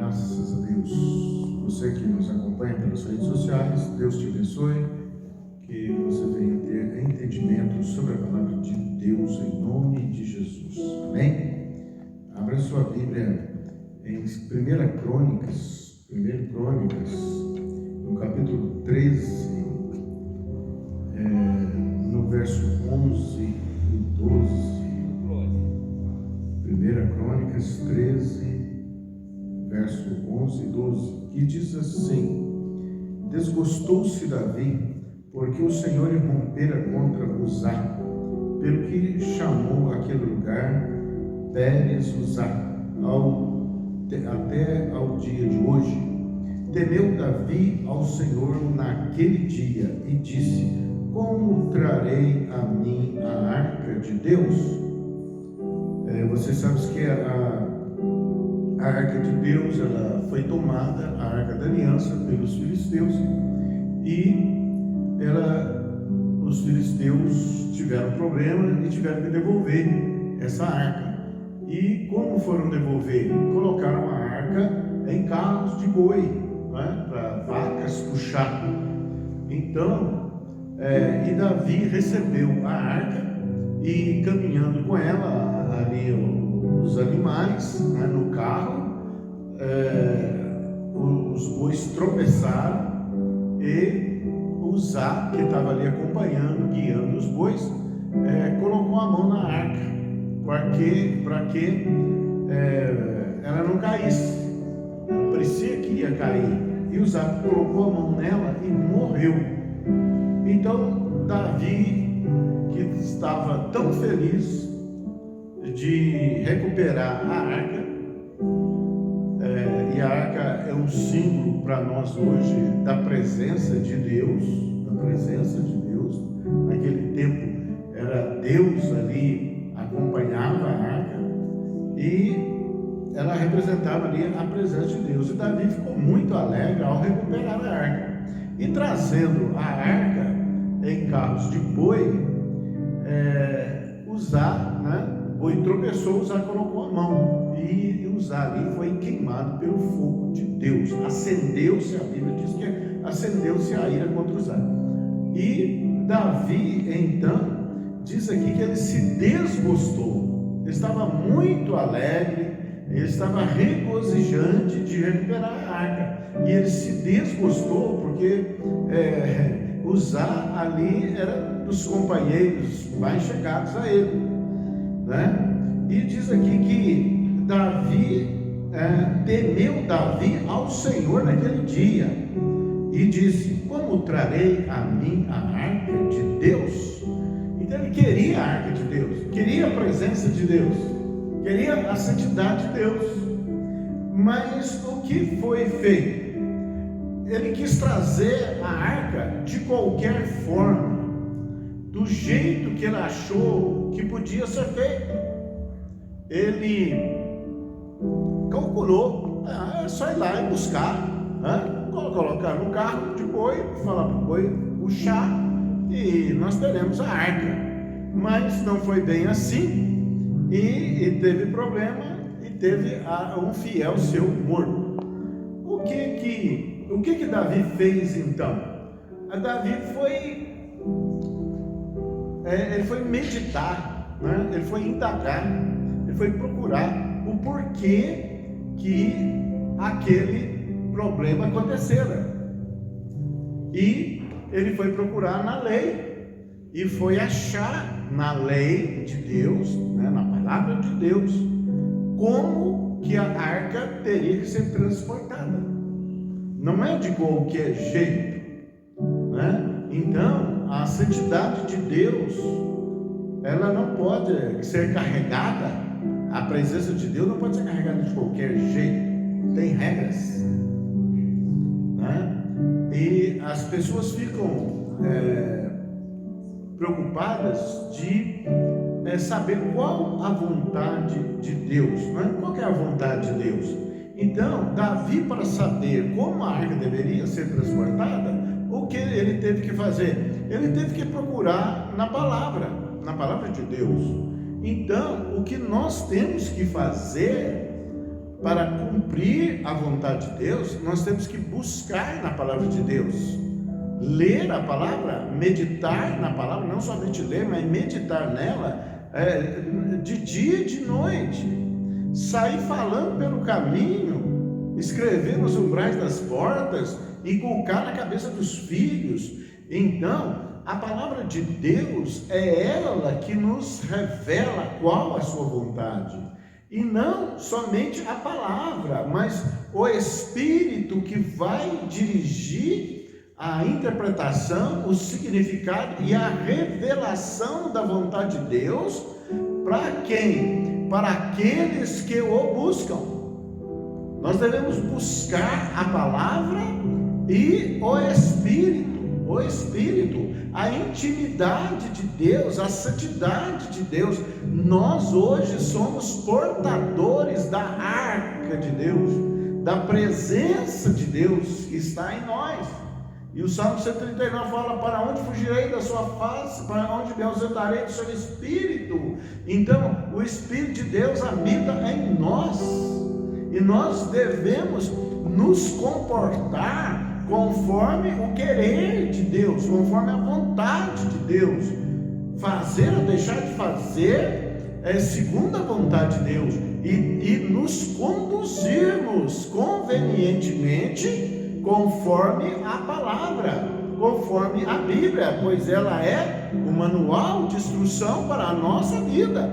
Graças a Deus. Você que nos acompanha pelas redes sociais, Deus te abençoe. Que você venha ter entendimento sobre a palavra de Deus em nome de Jesus. Amém? Abra sua Bíblia em 1 Crônicas, no capítulo 13, no verso 11 e 12. 1 Crônicas 13, verso 11 e 12, que diz assim: Desgostou-se Davi, porque o Senhor irrompera contra Uzá, pelo que chamou aquele lugar Pérez-Uzá, até ao dia de hoje. Temeu Davi ao Senhor naquele dia e disse: Como trarei a mim a arca de Deus? Você sabe que a arca de Deus, ela foi tomada, a arca da aliança, pelos filisteus, e os filisteus tiveram problema e tiveram que devolver essa arca. E como foram devolver? Colocaram a arca em carros de boi, né, para vacas puxar. Então, e Davi recebeu a arca e, caminhando com ela ali os animais, né, no carro, os bois tropeçaram e Uzá, que estava ali acompanhando, guiando os bois, colocou a mão na arca para que ela não caísse. Ela parecia que ia cair, e Uzá colocou a mão nela e morreu. Então Davi, que estava tão feliz de recuperar a arca, e a arca é um símbolo para nós hoje da presença de Deus, naquele tempo era Deus ali, acompanhava a arca, e ela representava ali a presença de Deus. E Davi ficou muito alegre ao recuperar a arca, e trazendo a arca em carros de boi, Uzá, né? O boi tropeçou, Uzá colocou a mão, e Uzá ali foi queimado pelo fogo de Deus. Acendeu-se, a Bíblia diz que acendeu-se a ira contra Uzá. E Davi, então, diz aqui que ele se desgostou. Ele estava muito alegre, ele estava regozijante de recuperar a arca. E ele se desgostou porque Uzá ali era dos companheiros mais chegados a ele, né? E diz aqui que temeu Davi ao Senhor naquele dia e disse: Como trarei a mim a arca de Deus? Então ele queria a arca de Deus, queria a presença de Deus, queria a santidade de Deus. Mas o que foi feito? Ele quis trazer a arca de qualquer forma, do jeito que ele achou que podia ser feito. Ele calculou, é só ir lá e buscar, né? Colocar no carro de boi, falar para o boi puxar, e nós teremos a arca. Mas não foi bem assim, e teve problema, e teve um fiel seu morto. O que Davi fez então? Davi ele foi meditar, né? Ele foi indagar, ele foi procurar o porquê que aquele problema acontecera. E ele foi procurar na lei, e foi achar na lei de Deus, né, na palavra de Deus, como que a arca teria que ser transportada. Não é de qualquer jeito, né? Então, a santidade de Deus, ela não pode ser carregada, a presença de Deus não pode ser carregada de qualquer jeito, tem regras, né? E as pessoas ficam preocupadas de saber qual a vontade de Deus, né? Qual que é a vontade de Deus? Então, Davi, para saber como a arca deveria ser transportada, o que ele teve que fazer? Ele teve que procurar na palavra de Deus. Então, o que nós temos que fazer para cumprir a vontade de Deus, nós temos que buscar na palavra de Deus, ler a palavra, meditar na palavra, não somente ler, mas meditar nela, de dia e de noite, sair falando pelo caminho, escrever nos umbrais das portas, inculcar na cabeça dos filhos. Então, a palavra de Deus é ela que nos revela qual a sua vontade. E não somente a palavra, mas o Espírito que vai dirigir a interpretação, o significado e a revelação da vontade de Deus. Para quem? Para aqueles que o buscam. Nós devemos buscar a palavra e o Espírito, a intimidade de Deus, a santidade de Deus. Nós hoje somos portadores da arca de Deus, da presença de Deus que está em nós. E o Salmo 139 fala: para onde fugirei da sua face, para onde me ausentarei do seu Espírito? Então, o Espírito de Deus habita em nós, e nós devemos nos comportar conforme o querer de Deus, conforme a vontade de Deus, fazer ou deixar de fazer segundo a vontade de Deus, e nos conduzirmos convenientemente conforme a palavra, conforme a Bíblia, pois ela é o manual de instrução para a nossa vida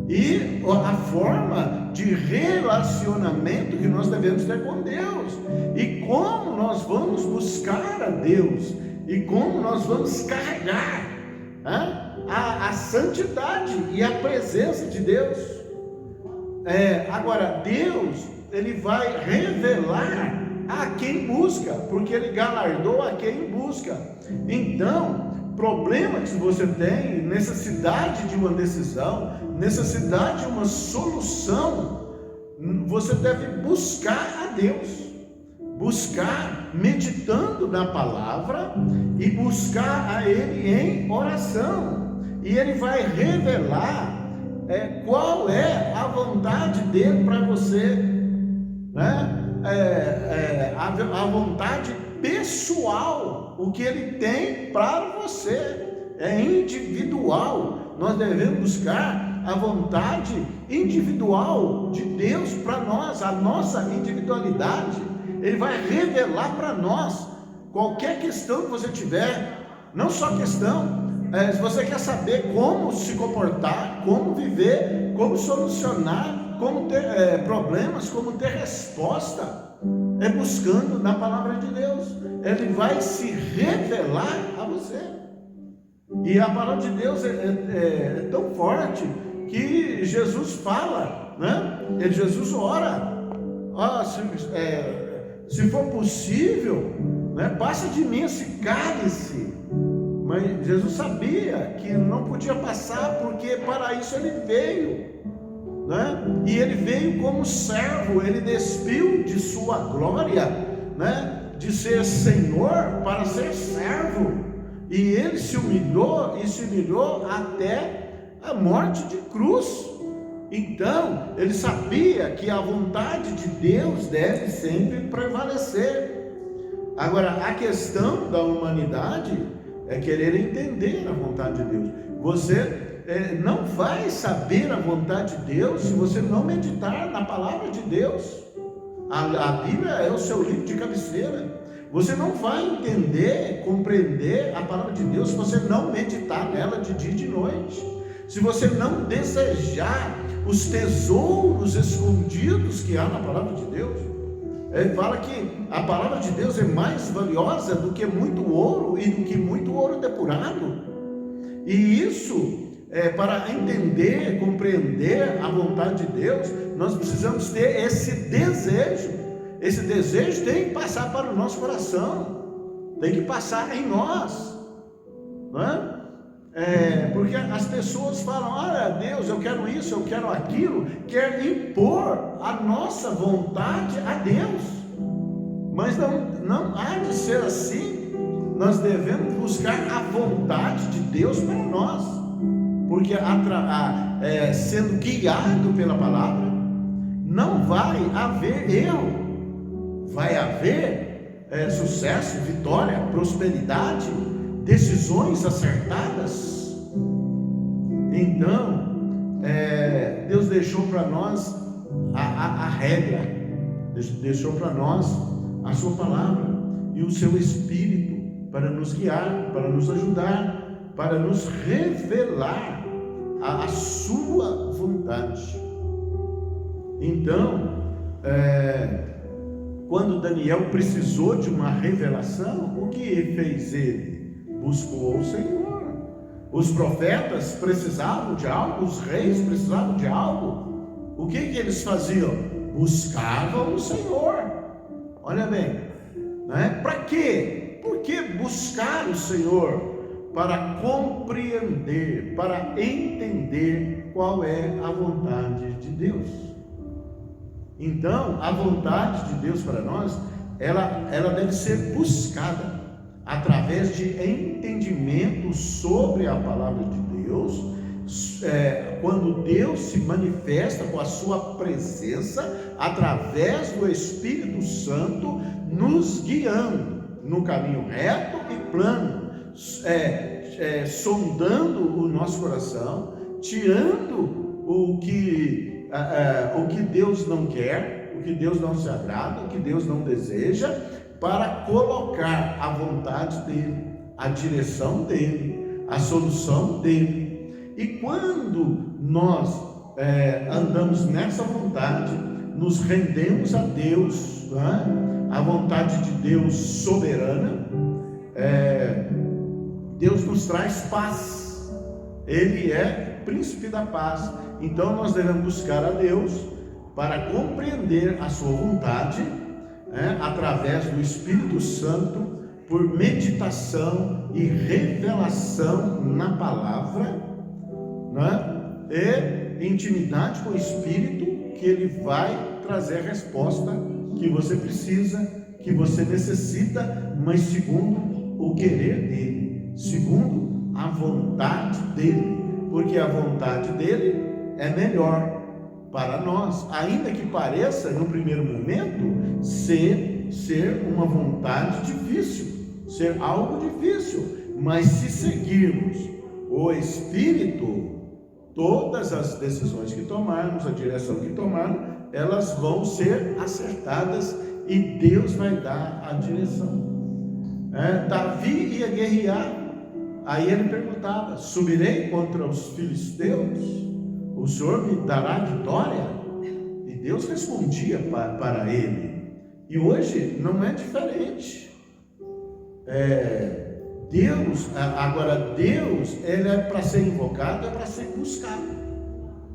e a forma de relacionamento que nós devemos ter com Deus, e como nós vamos buscar a Deus, e como nós vamos carregar a santidade e a presença de Deus. Agora, Deus, Ele vai revelar a quem busca, porque Ele galardoa a quem busca. Então, problema que você tem, necessidade de uma decisão, necessidade de uma solução, você deve buscar a Deus, buscar meditando na palavra e buscar a Ele em oração, e Ele vai revelar qual é a vontade dEle para você, né? A vontade pessoal, o que Ele tem para você é individual. Nós devemos buscar a vontade individual de Deus para nós, a nossa individualidade. Ele vai revelar para nós qualquer questão que você tiver, não só questão, se você quer saber como se comportar, como viver, como solucionar, como ter problemas, como ter resposta, buscando na palavra de Deus. Ele vai se revelar a você. E a palavra de Deus é tão forte que Jesus fala, né? Jesus ora: se for possível, né, passa de mim esse cálice. Mas Jesus sabia que não podia passar, porque para isso Ele veio, né? E Ele veio como servo. Ele despiu de sua glória, né, de ser Senhor, para ser servo. E Ele se humilhou, e se humilhou até a morte de cruz. Então, Ele sabia que a vontade de Deus deve sempre prevalecer. Agora, a questão da humanidade é querer entender a vontade de Deus. Você não vai saber a vontade de Deus se você não meditar na palavra de Deus. A Bíblia é o seu livro de cabeceira. Você não vai entender, compreender a palavra de Deus se você não meditar nela de dia e de noite, se você não desejar os tesouros escondidos que há na palavra de Deus. Ele fala que a palavra de Deus é mais valiosa do que muito ouro, e do que muito ouro depurado. E isso, para entender, compreender a vontade de Deus, nós precisamos ter esse desejo. Esse desejo tem que passar para o nosso coração, tem que passar em nós, não é? Porque as pessoas falam: olha, Deus, eu quero isso, eu quero aquilo, quer impor a nossa vontade a Deus. Mas não há de ser assim. Nós devemos buscar a vontade de Deus para nós, porque sendo guiado pela palavra, não vai haver erro. Vai haver sucesso, vitória, prosperidade, decisões acertadas. Então, Deus deixou para nós a regra, deixou para nós a sua palavra e o seu Espírito para nos guiar, para nos ajudar, para nos revelar a sua vontade. Então, quando Daniel precisou de uma revelação, o que fez ele? Buscou o Senhor. Os profetas precisavam de algo, os reis precisavam de algo. O que eles faziam? Buscavam o Senhor. Olha bem, né? Para quê? Por que buscar o Senhor? Para compreender, para entender qual é a vontade de Deus. Então, a vontade de Deus para nós, ela deve ser buscada através de entendimento sobre a palavra de Deus. Quando Deus se manifesta com a sua presença através do Espírito Santo, nos guiando no caminho reto e plano, sondando o nosso coração, tirando o que Deus não quer, o que Deus não se agrada, o que Deus não deseja, para colocar a vontade dele, a direção dele, a solução dele. E quando nós andamos nessa vontade, nos rendemos a Deus, né? A vontade de Deus soberana, Deus nos traz paz. Ele é príncipe da paz. Então nós devemos buscar a Deus para compreender a sua vontade, através do Espírito Santo, por meditação e revelação na palavra, e intimidade com o Espírito, que ele vai trazer a resposta que você precisa, que você necessita, mas segundo o querer dele, segundo a vontade dele, porque a vontade dele é melhor para nós, ainda que pareça no primeiro momento ser uma vontade difícil, ser algo difícil, mas se seguirmos o Espírito, todas as decisões que tomarmos, a direção que tomarmos, elas vão ser acertadas e Deus vai dar a direção. Davi ia guerrear, aí ele perguntava: subirei contra os filisteus? O Senhor me dará vitória? E Deus respondia para ele. E hoje não é diferente. Deus, ele é para ser invocado, é para ser buscado.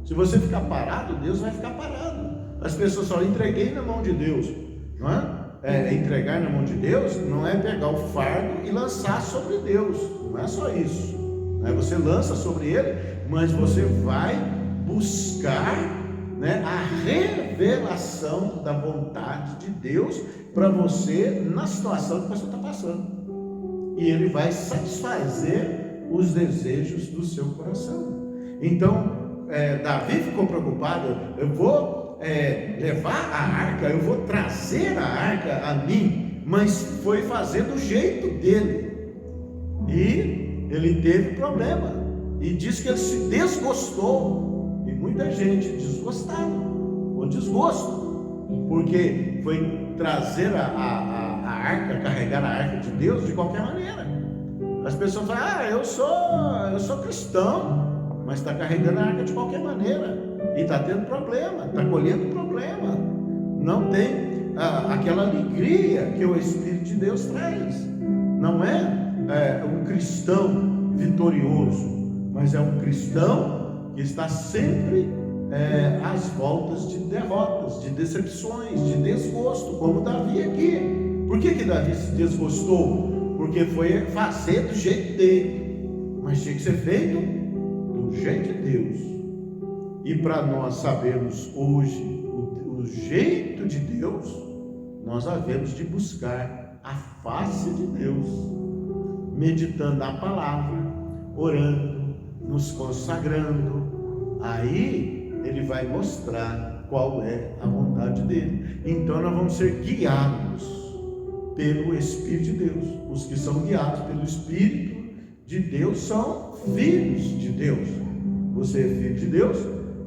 Se você ficar parado, Deus vai ficar parado. As pessoas falam: entreguei na mão de Deus. Não é? Entregar na mão de Deus não é pegar o fardo e lançar sobre Deus. Não é só isso. Você lança sobre Ele, mas você vai buscar, a revelação da vontade de Deus para você na situação que você está passando. E Ele vai satisfazer os desejos do seu coração. Então, Davi ficou preocupado: eu vou levar a arca, eu vou trazer a arca a mim, mas foi fazer do jeito dele, e ele teve problema, e diz que ele se desgostou, e muita gente desgostada, com desgosto, porque foi trazer a arca, carregar a arca de Deus de qualquer maneira. As pessoas falam: eu sou cristão, mas está carregando a arca de qualquer maneira, e está tendo problema, está colhendo problema, não tem aquela alegria que o Espírito de Deus traz. Não é um cristão vitorioso, mas é um cristão que está sempre às voltas de derrotas, de decepções, de desgosto, como Davi aqui. Por que Davi se desgostou? Porque foi fazer do jeito dele, mas tinha que ser feito do jeito de Deus. E para nós sabermos hoje o jeito de Deus, nós havemos de buscar a face de Deus, meditando a palavra, orando, nos consagrando. Aí Ele vai mostrar qual é a vontade dele. Então nós vamos ser guiados pelo Espírito de Deus. Os que são guiados pelo Espírito de Deus são filhos de Deus. Você é filho de Deus,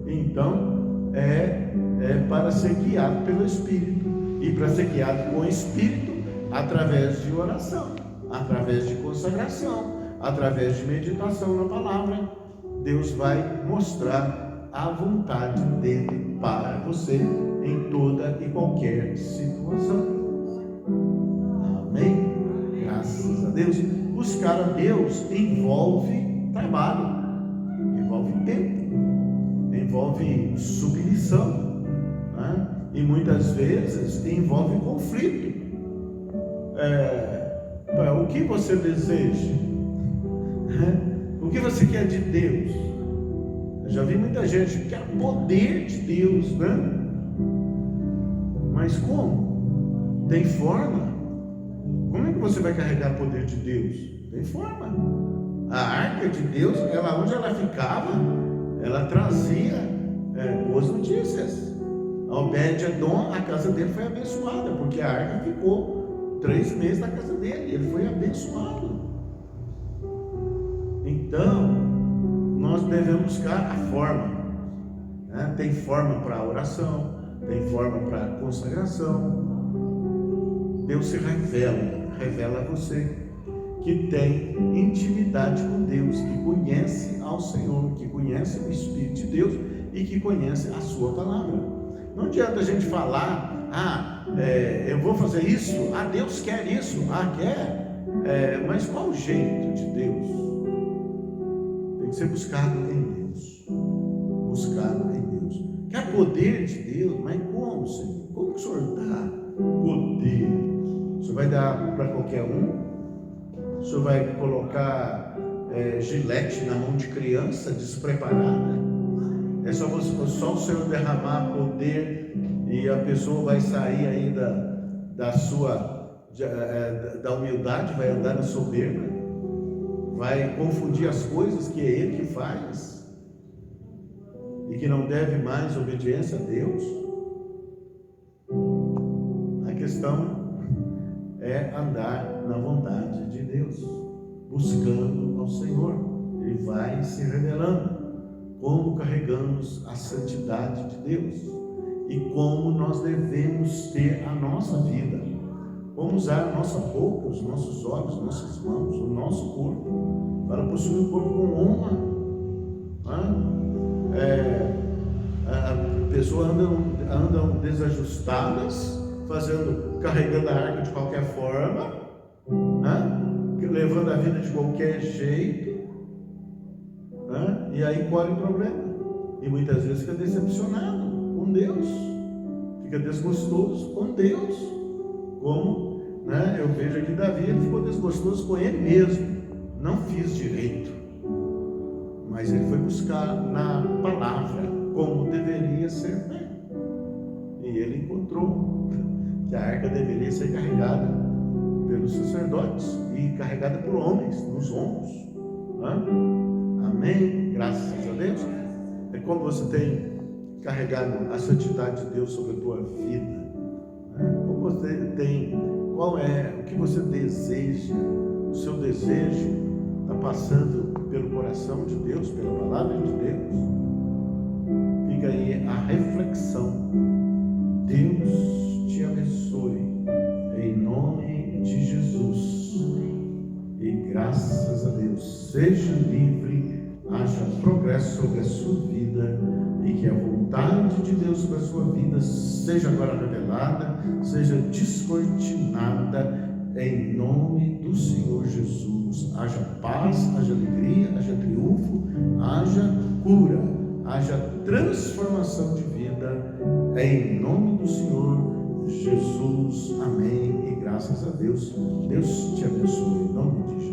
então é para ser guiado pelo Espírito. E para ser guiado com o Espírito, através de oração, através de consagração, através de meditação na palavra, Deus vai mostrar a vontade dele para você em toda e qualquer situação. Amém? Graças a Deus. Buscar a Deus envolve trabalho, envolve tempo, envolve submissão, né? E muitas vezes envolve conflito. O que você deseja? O que você quer de Deus? Eu já vi muita gente que quer o poder de Deus, né? Mas como? Tem forma? Como é que você vai carregar o poder de Deus? Tem forma. A arca de Deus, onde ela ficava, ela trazia boas notícias. Obed-edom, a casa dele foi abençoada, porque a arca ficou 3 meses na casa dele, ele foi abençoado. Então, nós devemos buscar a forma, né? Tem forma para oração, tem forma para consagração. Deus se revela a você que tem intimidade com Deus, que conhece ao Senhor, que conhece o Espírito de Deus e que conhece a sua palavra. Não adianta a gente falar, eu vou fazer isso, Deus quer isso, quer, mas qual o jeito de Deus? Tem que ser buscado em Deus, buscado em Deus. Quer poder de Deus? Mas como, Senhor? Como que o Senhor dá poder? O Senhor vai dar para qualquer um? O Senhor vai colocar gilete na mão de criança despreparada? É só o Senhor derramar poder e a pessoa vai sair aí da humildade, vai andar na soberba, vai confundir as coisas que é Ele que faz e que não deve mais obediência a Deus. A questão é andar na vontade de Deus, buscando ao Senhor. Ele vai se revelando. Como carregamos a santidade de Deus e como nós devemos ter a nossa vida, como usar a nossa boca, os nossos olhos, nossas mãos, o nosso corpo, para possuir um corpo com honra. A pessoa andam desajustadas, carregando a arca de qualquer forma, levando a vida de qualquer jeito. E aí colhe o problema, e muitas vezes fica decepcionado com Deus, fica desgostoso com Deus, como eu vejo aqui Davi, ele ficou desgostoso com ele mesmo. Não fiz direito, mas ele foi buscar na palavra como deveria ser feito, e ele encontrou que a arca deveria ser carregada pelos sacerdotes e carregada por homens nos ombros. Amém? Graças a Deus. É como você tem carregado a santidade de Deus sobre a tua vida. Como você tem, qual é o que você deseja? O seu desejo está passando pelo coração de Deus, pela palavra de Deus? Fica aí a reflexão. Deus te abençoe em nome de Jesus. E graças a Deus, seja livre, haja progresso sobre a sua vida e que a vontade de Deus sobre a sua vida seja agora revelada, seja descortinada em nome do Senhor Jesus. Haja paz, haja alegria, haja triunfo, haja cura, haja transformação de vida em nome do Senhor Jesus. Amém. E graças a Deus, Deus te abençoe em nome de Jesus.